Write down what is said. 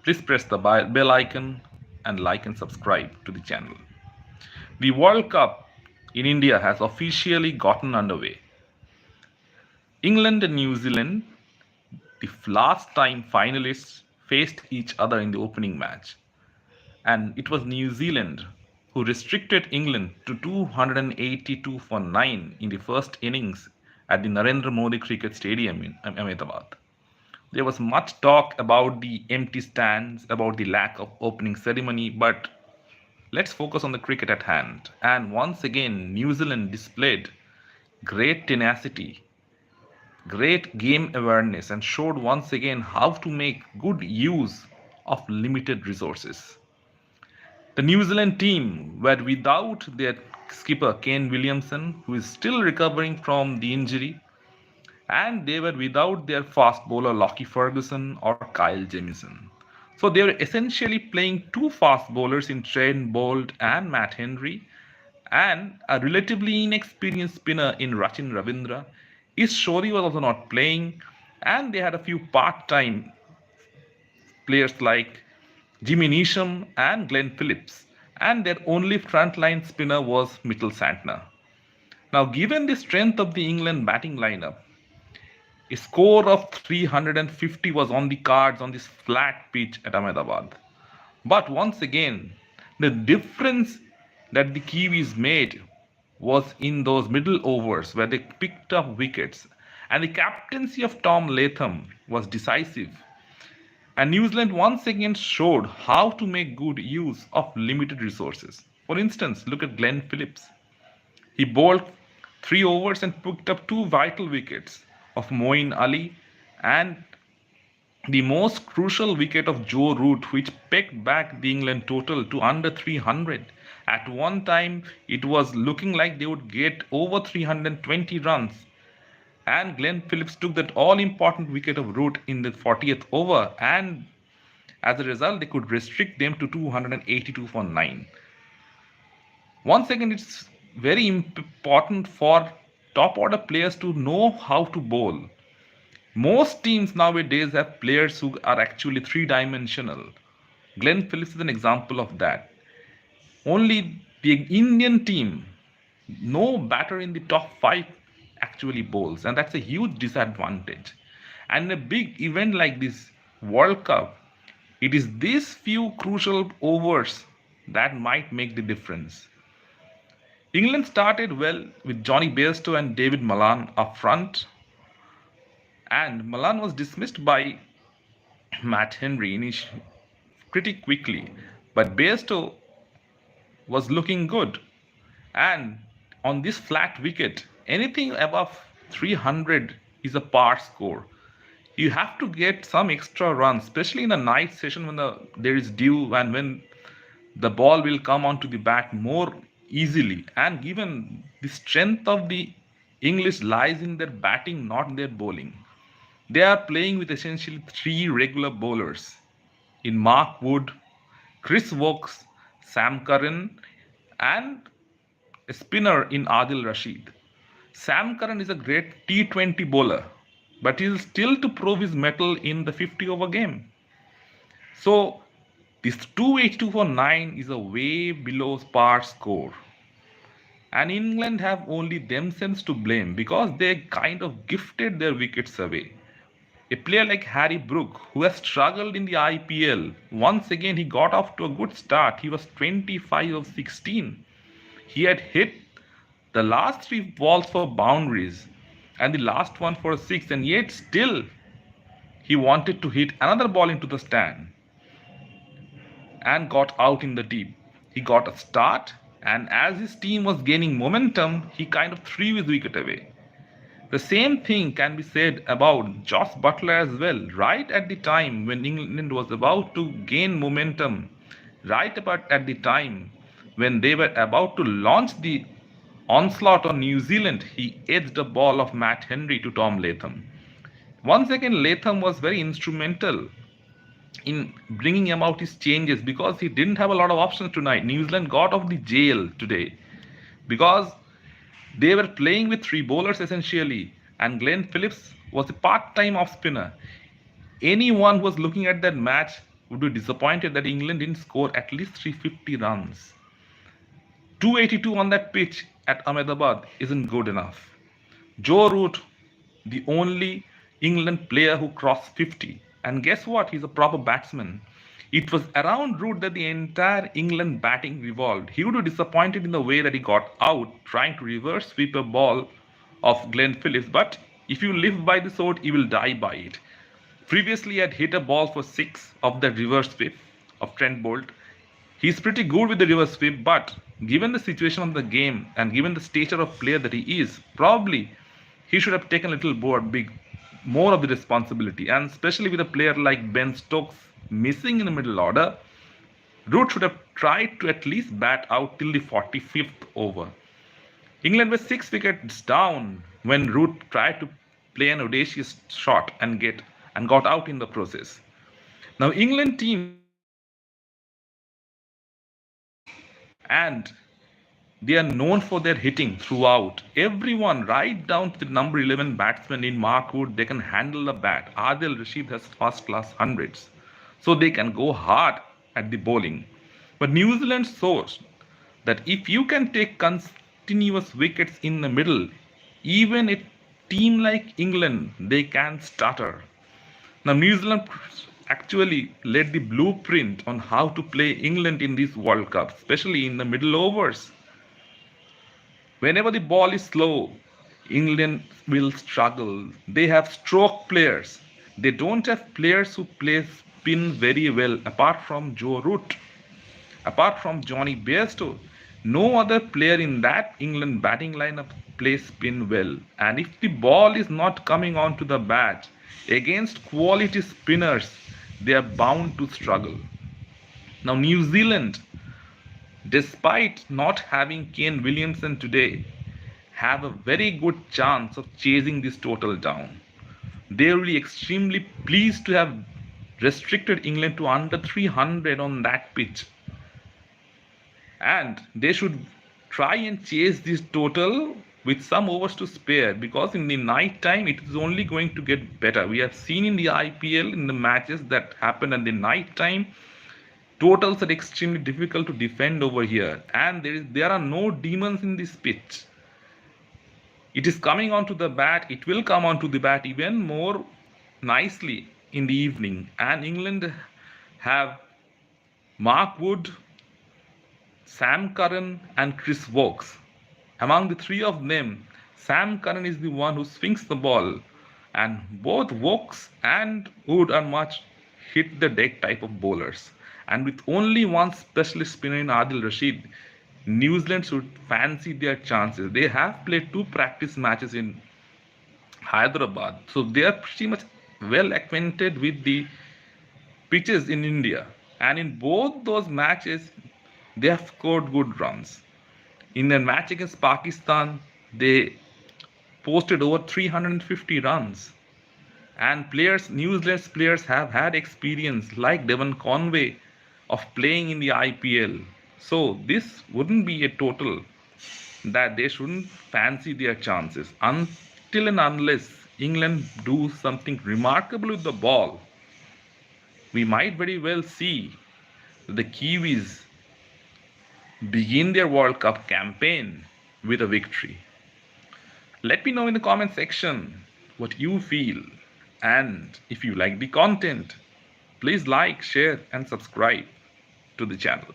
Please press the bell icon and like and subscribe to the channel. The World Cup in India has officially gotten underway. England and New Zealand, the last time finalists, faced each other in the opening match. And it was New Zealand who restricted England to 282 for 9 in the first innings at the Narendra Modi Cricket Stadium in Ahmedabad. There was much talk about the empty stands, about the lack of opening ceremony, but let's focus on the cricket at hand. And once again, New Zealand displayed great tenacity, great game awareness, and showed once again how to make good use of limited resources. The New Zealand team were without their skipper Kane Williamson, who is still recovering from the injury, and they were without their fast bowler Lockie Ferguson or Kyle Jamieson. So they were essentially playing two fast bowlers in Trent Boult and Matt Henry, and a relatively inexperienced spinner in Rachin Ravindra. Ishori was also not playing, and they had a few part-time players like Jimmy Neesham and Glenn Phillips, and their only frontline spinner was Mitchell Santner. Now, given the strength of the England batting lineup, a score of 350 was on the cards on this flat pitch at Ahmedabad. But once again, the difference that the Kiwis made was in those middle overs where they picked up wickets, and the captaincy of Tom Latham was decisive. And New Zealand once again showed how to make good use of limited resources. For instance, look at Glenn Phillips. He bowled 3 overs and picked up two vital wickets of Moeen Ali and the most crucial wicket of Joe Root, which pegged back the England total to under 300. At one time, it was looking like they would get over 320 runs. And Glenn Phillips took that all-important wicket of Root in the 40th over, and as a result, they could restrict them to 282 for 9. Once again, it's very important for top-order players to know how to bowl. Most teams nowadays have players who are actually three-dimensional. Glenn Phillips is an example of that. Only the Indian team, no batter in the top 5 actually bowls, and that's a huge disadvantage. And in a big event like this World Cup, it is these few crucial overs that might make the difference. England started well with Johnny Bairstow and David Malan up front, and Malan was dismissed by Matt Henry pretty quickly, but Bairstow was looking good, and on this flat wicket, anything above 300 is a par score. You have to get some extra runs, especially in a night session when there is dew and when the ball will come onto the bat more easily. And given the strength of the English lies in their batting, not in their bowling. They are playing with essentially 3 regular bowlers in Mark Wood, Chris Wokes, Sam Curran, and a spinner in Adil Rashid. Sam Curran is a great T20 bowler, but he is still to prove his mettle in the 50-over game. So this 282 for 9 is a way below par score. And England have only themselves to blame because they kind of gifted their wickets away. A player like Harry Brook, who has struggled in the IPL, once again he got off to a good start. He was 25 of 16. He had hit the last 3 balls for boundaries and the last one for a 6, and yet still he wanted to hit another ball into the stand and got out in the deep. He got a start, and as his team was gaining momentum, he kind of threw his wicket away. The same thing can be said about Josh Butler as well. Right at the time when England was about to gain momentum, right about at the time when they were about to launch the onslaught on New Zealand, he edged a ball of Matt Henry to Tom Latham. Once again, Latham was very instrumental in bringing about his changes because he didn't have a lot of options tonight. New Zealand got off the jail today because they were playing with 3 bowlers essentially, and Glenn Phillips was a part-time off spinner. Anyone who was looking at that match would be disappointed that England didn't score at least 350 runs. 282 on that pitch at Ahmedabad isn't good enough. Joe Root, the only England player who crossed 50. And guess what? He's a proper batsman. It was around Root that the entire England batting revolved. He would be disappointed in the way that he got out trying to reverse sweep a ball of Glenn Phillips. But if you live by the sword, you will die by it. Previously, he had hit a ball for six of the reverse sweep of Trent Bolt. He's pretty good with the reverse sweep, but given the situation of the game and given the stature of player that he is, probably he should have taken a little more of the responsibility. And especially with a player like Ben Stokes missing in the middle order, Root should have tried to at least bat out till the 45th over. England were 6 wickets down when Root tried to play an audacious shot and got out in the process. Now England team, and they are known for their hitting throughout. Everyone, right down to the number 11 batsman in Mark Wood, they can handle the bat. Adil Rashid has first-class hundreds, so they can go hard at the bowling. But New Zealand shows that if you can take continuous wickets in the middle, even a team like England, they can stutter. Now New Zealand actually led the blueprint on how to play England in this World Cup, especially in the middle overs. Whenever the ball is slow, England will struggle. They have stroke players. They don't have players who play spin very well, apart from Joe Root, apart from Johnny Bairstow. No other player in that England batting lineup plays spin well. And if the ball is not coming onto the bat against quality spinners, they are bound to struggle. Now New Zealand, despite not having Kane Williamson today, have a very good chance of chasing this total down. They will be extremely pleased to have restricted England to under 300 on that pitch. And they should try and chase this total with some overs to spare, because in the night time it is only going to get better. We have seen in the IPL, in the matches that happen at the night time, totals are extremely difficult to defend over here, and there are no demons in this pitch. It is coming onto the bat. It will come onto the bat even more nicely in the evening. And England have Mark Wood, Sam Curran and Chris Woakes. Among the three of them, Sam Curran is the one who swings the ball, and both Woakes and Wood are much hit the deck type of bowlers. And with only one specialist spinner in Adil Rashid, New Zealand should fancy their chances. They have played 2 practice matches in Hyderabad, so they are pretty much well acquainted with the pitches in India. And in both those matches, they have scored good runs. In their match against Pakistan, they posted over 350 runs. And New Zealand's players have had experience like Devon Conway of playing in the IPL. So this wouldn't be a total that they shouldn't fancy their chances. Until and unless England do something remarkable with the ball, we might very well see the Kiwis begin their World Cup campaign with a victory. Let me know in the comment section what you feel, and if you like the content, please like, share and subscribe to the channel.